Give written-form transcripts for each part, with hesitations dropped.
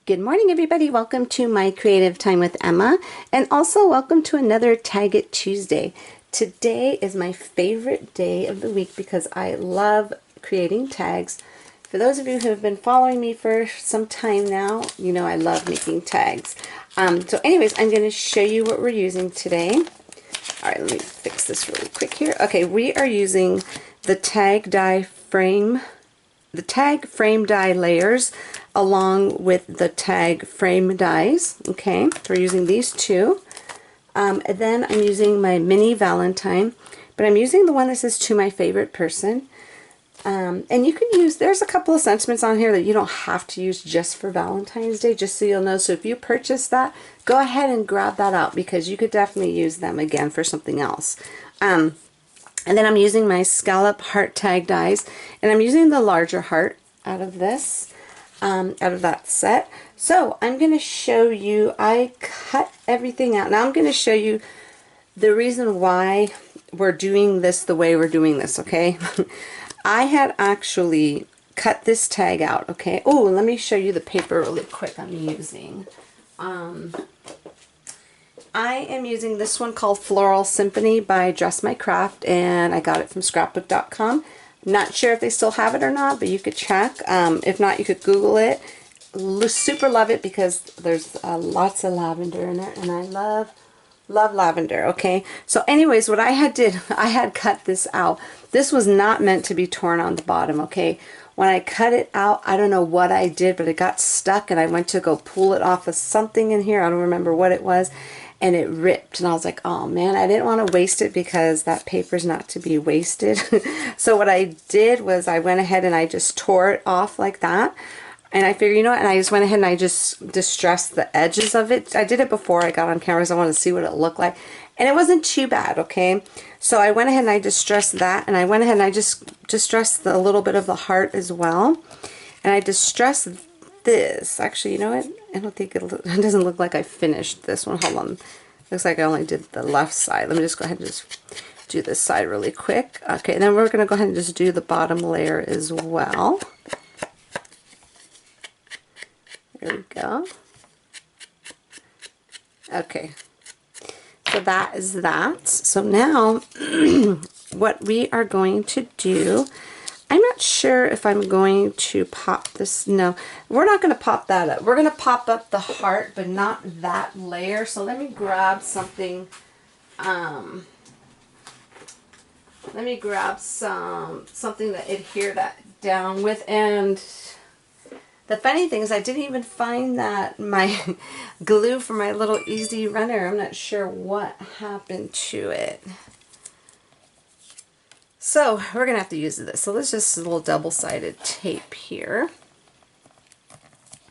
Good morning, everybody. Welcome to my Creative Time with Emma, and also welcome to another Tag It Tuesday. Today is my favorite day of the week because I love creating tags. For those of you who have been following me for some time now, you know I love making tags. So anyways, I'm going to show you what we're using today. All right, let me fix this really quick here. Okay, we are using the tag frame die layers along with the tag frame dies. Okay, so we're using these two. And then I'm using my mini Valentine, but I'm using the one that says "to my favorite person." And you can use, there's a couple of sentiments on here that you don't have to use just for Valentine's Day, just so you'll know. So if you purchase that, go ahead and grab that out because you could definitely use them again for something else. And then I'm using my scallop heart tag dies, and I'm using the larger heart out of this, out of that set. So I'm going to show you, I cut everything out. Now I'm going to show you the reason why we're doing this the way we're doing this, okay? I had actually cut this tag out, okay? Oh, let me show you the paper really quick I'm using. I am using this one called Floral Symphony by Dress My Craft, and I got it from scrapbook.com. Not sure if they still have it or not, but you could check. If not, you could Google it. Super love it because there's lots of lavender in it, and I love lavender. Okay, so anyways, what I had cut this out. This was not meant to be torn on the bottom. Okay, when I cut it out, I don't know what I did, but it got stuck, and I went to go pull it off of something in here. I don't remember what it was, and it ripped, and I was like, oh man, I didn't want to waste it because that paper's not to be wasted. So what I did was I went ahead and I just tore it off like that. And I figured, you know what, and I just went ahead and I just distressed the edges of it. I did it before I got on camera because I wanted to see what it looked like. And it wasn't too bad, okay? So I went ahead and I distressed that, and I went ahead and I just distressed a little bit of the heart as well. And I distressed this. Actually, you know what? I don't think it doesn't look like I finished this one. Hold on. Looks like I only did the left side. Let me just go ahead and just do this side really quick. Okay, and then we're going to go ahead and just do the bottom layer as well. There we go. Okay, so that is that. So now what we are going to do, I'm not sure if I'm going to pop this. No, we're not going to pop that up. We're going to pop up the heart, but not that layer. So let me grab something. Let me grab something to adhere that down with. And the funny thing is I didn't even find that my glue for my little easy runner. I'm not sure what happened to it. So we're going to have to use this. So let's just a little double-sided tape here.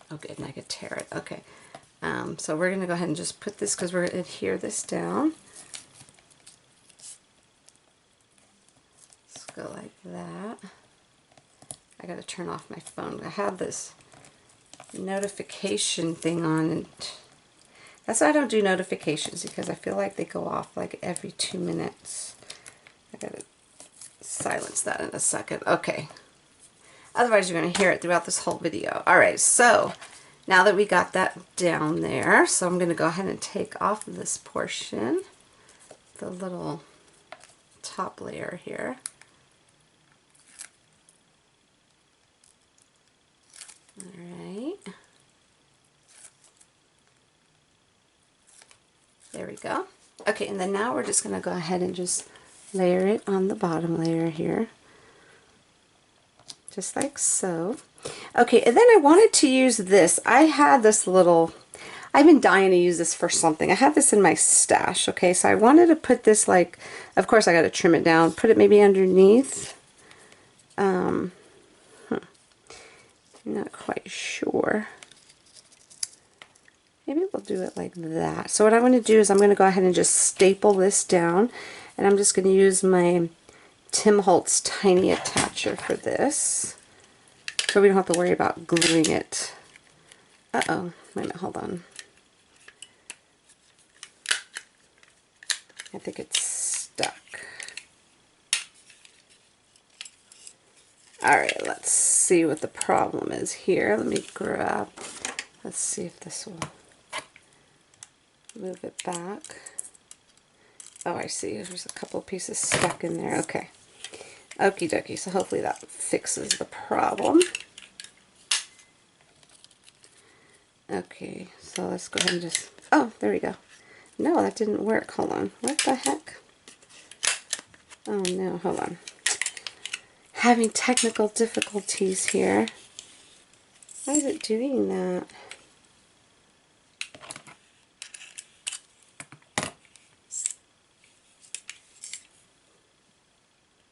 Oh good, and I could tear it. Okay. So we're going to go ahead and just put this, because we're going to adhere this down. Let's go like that. I got to turn off my phone. I have this notification thing on, and that's why I don't do notifications, because I feel like they go off like every 2 minutes. I gotta silence that in a second. Okay, otherwise you're going to hear it throughout this whole video. Alright, so now that we got that down there, so I'm going to go ahead and take off this portion, the little top layer here. Alright, there we go. Okay, and then now we're just going to go ahead and just layer it on the bottom layer here, just like so. Okay, and then I wanted to use this. I had this little, I've been dying to use this for something. I have this in my stash, okay, so I wanted to put this, like, of course I got to trim it down, put it maybe underneath. I'm not quite sure. Maybe we'll do it like that. So what I'm going to do is I'm going to go ahead and just staple this down, and I'm just going to use my Tim Holtz tiny attacher for this, so we don't have to worry about gluing it. Uh-oh, wait a minute, hold on. I think it's stuck. Alright, let's see what the problem is here. Let me grab Let's see if this will move it back. Oh, I see. There's a couple pieces stuck in there. Okay. Okie dokie. So hopefully that fixes the problem. Okay, so let's go ahead and just... Oh, there we go. No, that didn't work. Hold on. What the heck? Oh no, hold on. Having technical difficulties here. Why is it doing that?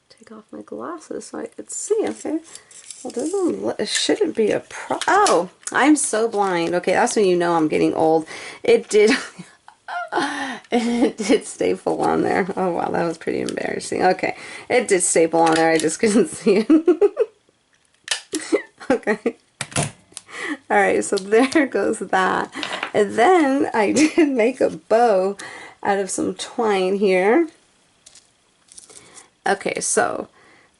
Take off my glasses so I could see. Okay. Well, it shouldn't be a Oh, I'm so blind. Okay, that's when you know I'm getting old. It did. It did staple on there. Oh wow, that was pretty embarrassing. Okay, it did staple on there. I just couldn't see it. Okay. All right, so there goes that. And then I did make a bow out of some twine here. Okay, so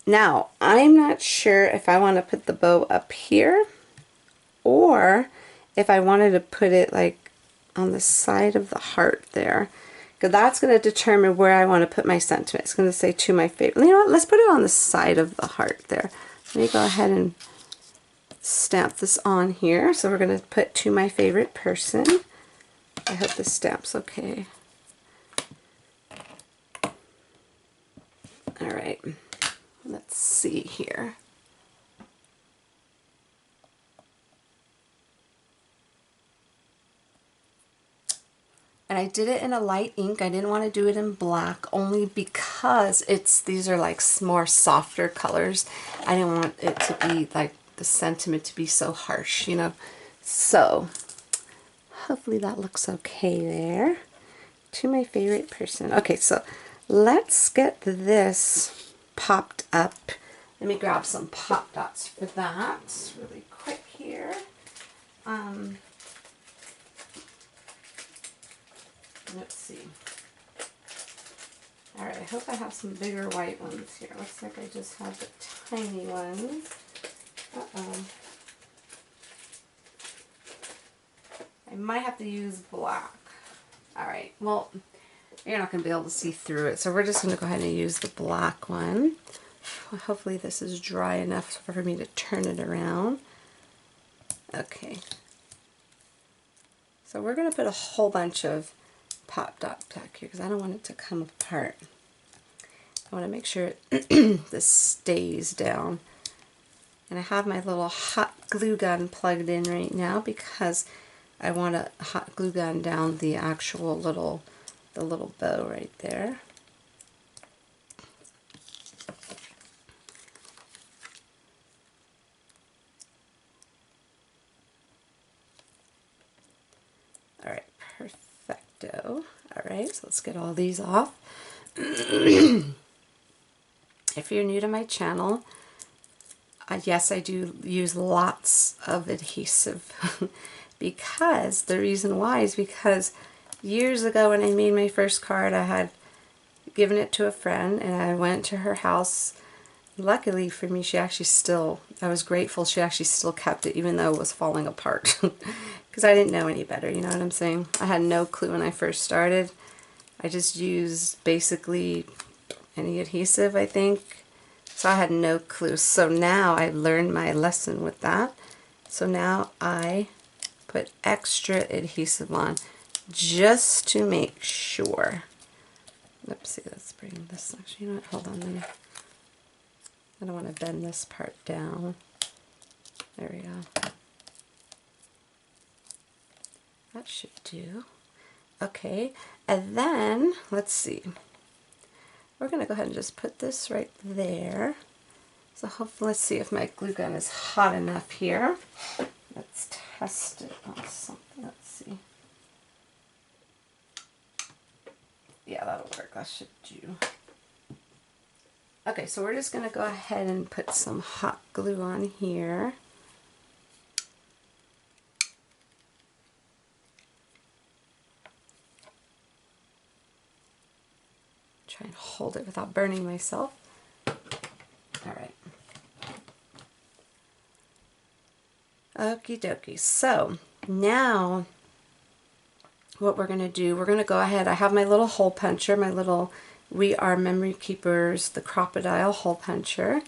now I'm not sure if I want to put the bow up here or if I wanted to put it like on the side of the heart there. Because that's going to determine where I want to put my sentiment. It's going to say to my favorite. You know what? Let's put it on the side of the heart there. Let me go ahead and stamp this on here. So we're going to put to my favorite person. I hope this stamp's okay. All right. Let's see here. And I did it in a light ink. I didn't want to do it in black only because these are like more softer colors. I didn't want it to be like the sentiment to be so harsh, you know. So hopefully that looks okay there. To my favorite person. Okay, so let's get this popped up. Let me grab some pop dots for that really quick here. Let's see. Alright, I hope I have some bigger white ones here. Looks like I just have the tiny ones. Uh-oh. I might have to use black. Alright, well, you're not going to be able to see through it, so we're just going to go ahead and use the black one. Hopefully this is dry enough for me to turn it around. Okay. So we're going to put a whole bunch of pop dot back here because I don't want it to come apart. I want to make sure this stays down. And I have my little hot glue gun plugged in right now because I want to hot glue gun down the actual little bow right there. Alright, perfecto. Alright, so let's get all these off. If you're new to my channel, yes, I do use lots of adhesive because the reason why is because years ago when I made my first card, I had given it to a friend and I went to her house. Luckily for me, I was grateful she actually still kept it even though it was falling apart because I didn't know any better, you know what I'm saying? I had no clue when I first started. I just used basically any adhesive, I think. So I had no clue. So now I learned my lesson with that. So now I put extra adhesive on just to make sure. Let's see, let's bring this, actually, you know what, hold on, I don't want to bend this part down. There we go. That should do. Okay, and then, let's see. We're going to go ahead and just put this right there. So hopefully, let's see if my glue gun is hot enough here. Let's test it on something. Let's see. Yeah, that'll work. That should do. Okay, so we're just going to go ahead and put some hot glue on here. Try and hold it without burning myself. Alright. Okie dokie. So, Now, what we're going to do, we're going to go ahead, I have my little hole puncher, my little We Are Memory Keepers, the Crocodile hole puncher.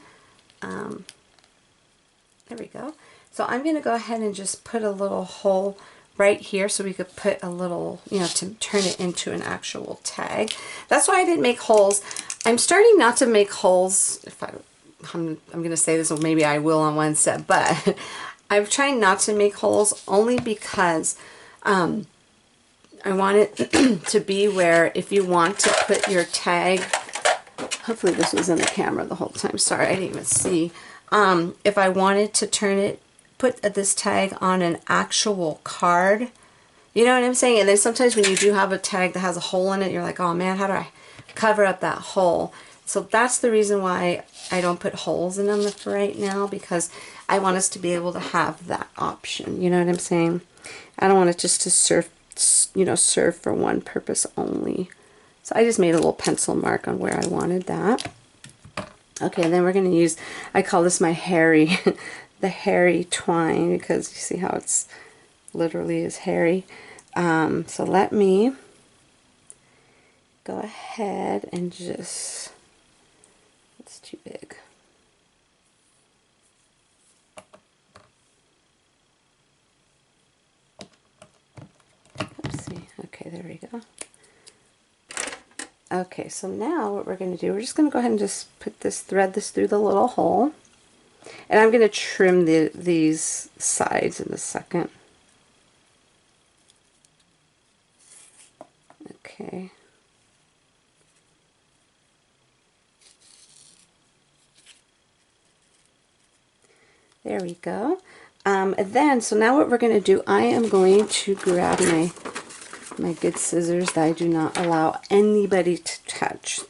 There we go. So I'm going to go ahead and just put a little hole right here so we could put a little, you know, to turn it into an actual tag. That's why I didn't make holes. I'm starting not to make holes. If I'm going to say this, or maybe I will on one set, but I'm trying not to make holes only because I want it to be where if you want to put your tag, hopefully this was in the camera the whole time. Sorry, I didn't even see. If I wanted to turn it, put this tag on an actual card, you know what I'm saying? And then sometimes when you do have a tag that has a hole in it, you're like, oh man, how do I cover up that hole? So that's the reason why I don't put holes in them for right now, because I want us to be able to have that option. You know what I'm saying? I don't want it just to serve, you know, serve for one purpose only. So I just made a little pencil mark on where I wanted that. Okay, and then we're going to use, I call this my hairy, the hairy twine, because you see how it's literally is hairy. So let me go ahead and just, it's too big. Oopsie. Okay, there we go. Okay, so now what we're going to do, we're just going to go ahead and just put this, thread this through the little hole. And I'm going to trim these sides in a second. Okay. There we go. And then, so now what we're going to do, I am going to grab my good scissors that I do not allow anybody to touch.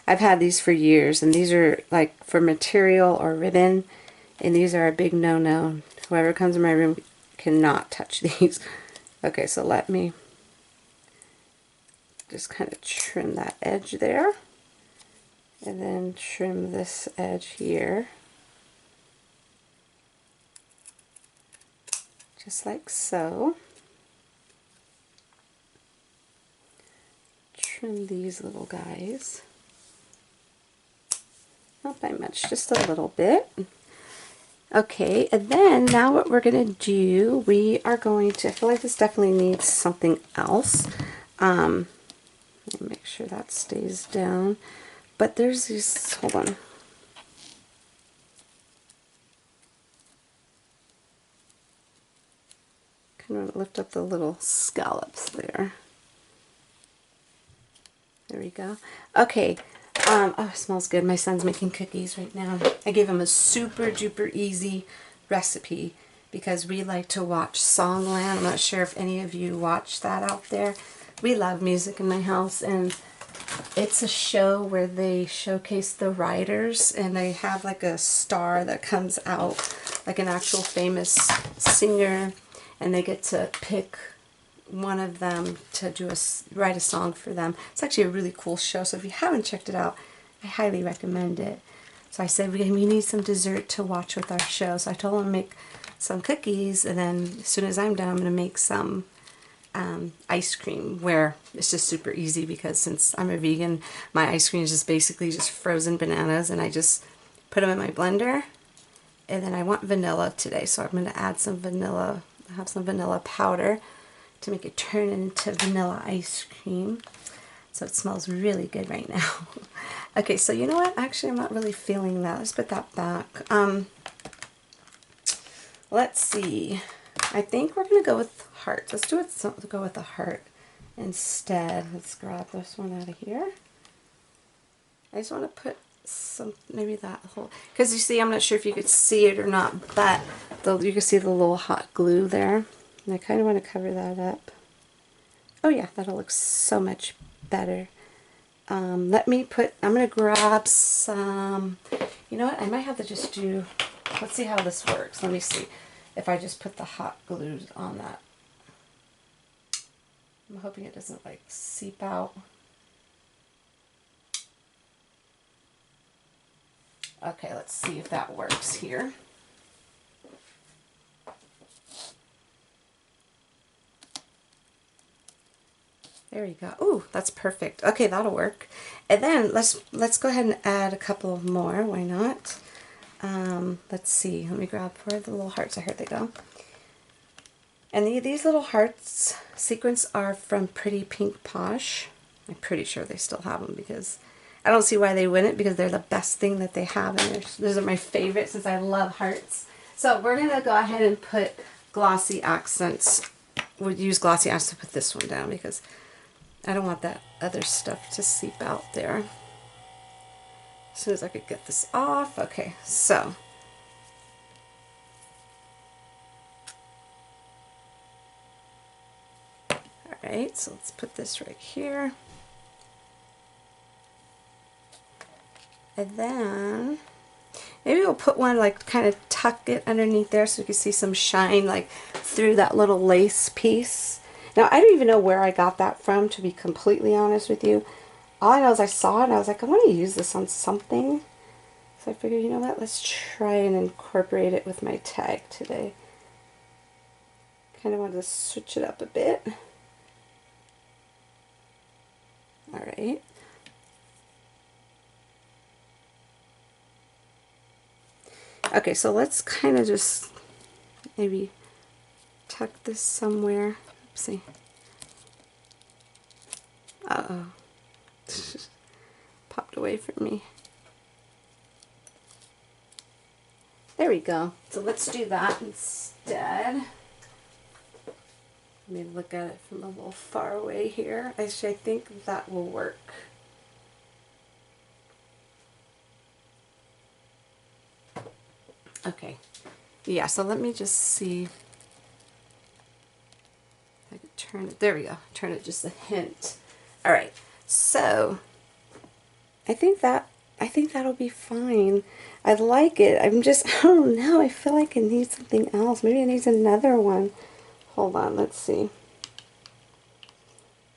I've had these for years, and these are like for material or ribbon, and these are a big no-no. Whoever comes in my room cannot touch these. Okay, so let me just kind of trim that edge there, and then trim this edge here, just like so. Trim these little guys. Not by much, just a little bit. Okay, and then now what we're going to do, we are going to, I feel like this definitely needs something else. Let me make sure that stays down. But there's these, hold on. Kind of lift up the little scallops there. There we go. Okay. Oh, it smells good. My son's making cookies right now. I gave him a super duper easy recipe because we like to watch Songland. I'm not sure if any of you watch that out there. We love music in my house, and it's a show where they showcase the writers, and they have like a star that comes out, like an actual famous singer, and they get to pick one of them to write a song for them. It's actually a really cool show, so if you haven't checked it out, I highly recommend it. So I said we need some dessert to watch with our show, so I told him to make some cookies, and then as soon as I'm done, I'm going to make some ice cream, where it's just super easy because since I'm a vegan, my ice cream is just basically just frozen bananas, and I just put them in my blender. And then I want vanilla today, so I'm going to add some vanilla. I have some vanilla powder to make it turn into vanilla ice cream. So it smells really good right now. Okay, so you know what? Actually, I'm not really feeling that. Let's put that back. Let's see. I think we're going to go with heart. Let's do it. So go with the heart instead. Let's grab this one out of here. I just want to put some, maybe that whole, because you see, I'm not sure if you could see it or not, but you can see the little hot glue there. And I kind of want to cover that up. Oh yeah, that'll look so much better. Let me put, I'm going to grab some, you know what, I might have to just do, let's see how this works. Let me see if I just put the hot glue on that. I'm hoping it doesn't like seep out. Okay, let's see if that works here. There you go. Ooh, that's perfect. Okay, that'll work. And then let's go ahead and add a couple more. Why not? Let's see. Let me grab where the little hearts. I heard they go. And these little hearts sequins are from Pretty Pink Posh. I'm pretty sure they still have them because I don't see why they wouldn't, because they're the best thing that they have. And those are my favorite since I love hearts. So we're going to go ahead and put glossy accents. We'll use glossy accents to put this one down because I don't want that other stuff to seep out there. As soon as I could get this off. Okay, so. Alright, so let's put this right here. And then maybe we'll put one, like, kind of tuck it underneath there so you can see some shine, like, through that little lace piece. Now, I don't even know where I got that from, to be completely honest with you. All I know is I saw it and I was like, I want to use this on something. So I figured, you know what, let's try and incorporate it with my tag today. Kind of wanted to switch it up a bit. Alright. Okay, so let's kind of just maybe tuck this somewhere. Oopsie. Uh-oh. Popped away from me. There we go. So let's do that instead. Let me look at it from a little far away here. Actually, I think that will work. Okay. Yeah, so let me just see if I can turn it. There we go. Turn it just a hint. All right. So I think that'll be fine. I like it. I'm just, I don't know. I feel like it needs something else. Maybe it needs another one. Hold on. Let's see. You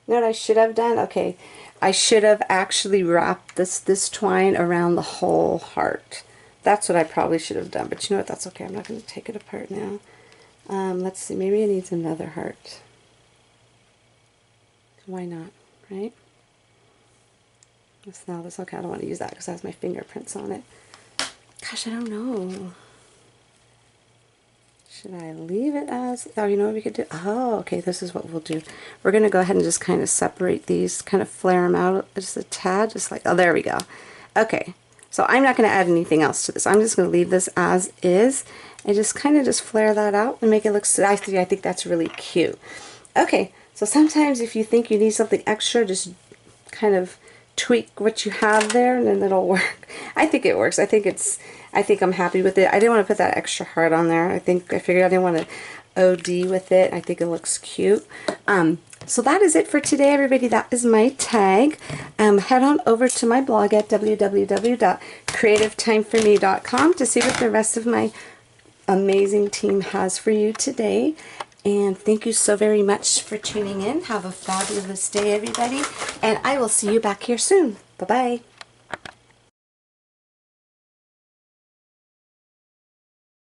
know what I should have done? Okay. I should have actually wrapped this twine around the whole heart. That's what I probably should have done. But you know what? That's okay. I'm not going to take it apart now. Let's see. Maybe it needs another heart. Why not? Right? That's okay. I don't want to use that because it has my fingerprints on it. Gosh, I don't know. Should I leave it as... Oh, you know what we could do? Oh, okay. This is what we'll do. We're going to go ahead and just kind of separate these. Kind of flare them out just a tad. Just like... Oh, there we go. Okay. So I'm not going to add anything else to this. I'm just going to leave this as is and just kind of just flare that out and make it look... I think that's really cute. Okay. So sometimes if you think you need something extra, just kind of tweak what you have there and then it'll work. I think it works. I think I'm happy with it. I didn't want to put that extra heart on there. I figured I didn't want to OD with it. I think it looks cute. So that is it for today, everybody. That is my tag. Head on over to my blog at www.creativetimeforme.com to see what the rest of my amazing team has for you today. And thank you so very much for tuning in. Have a fabulous day, everybody. And I will see you back here soon. Bye-bye.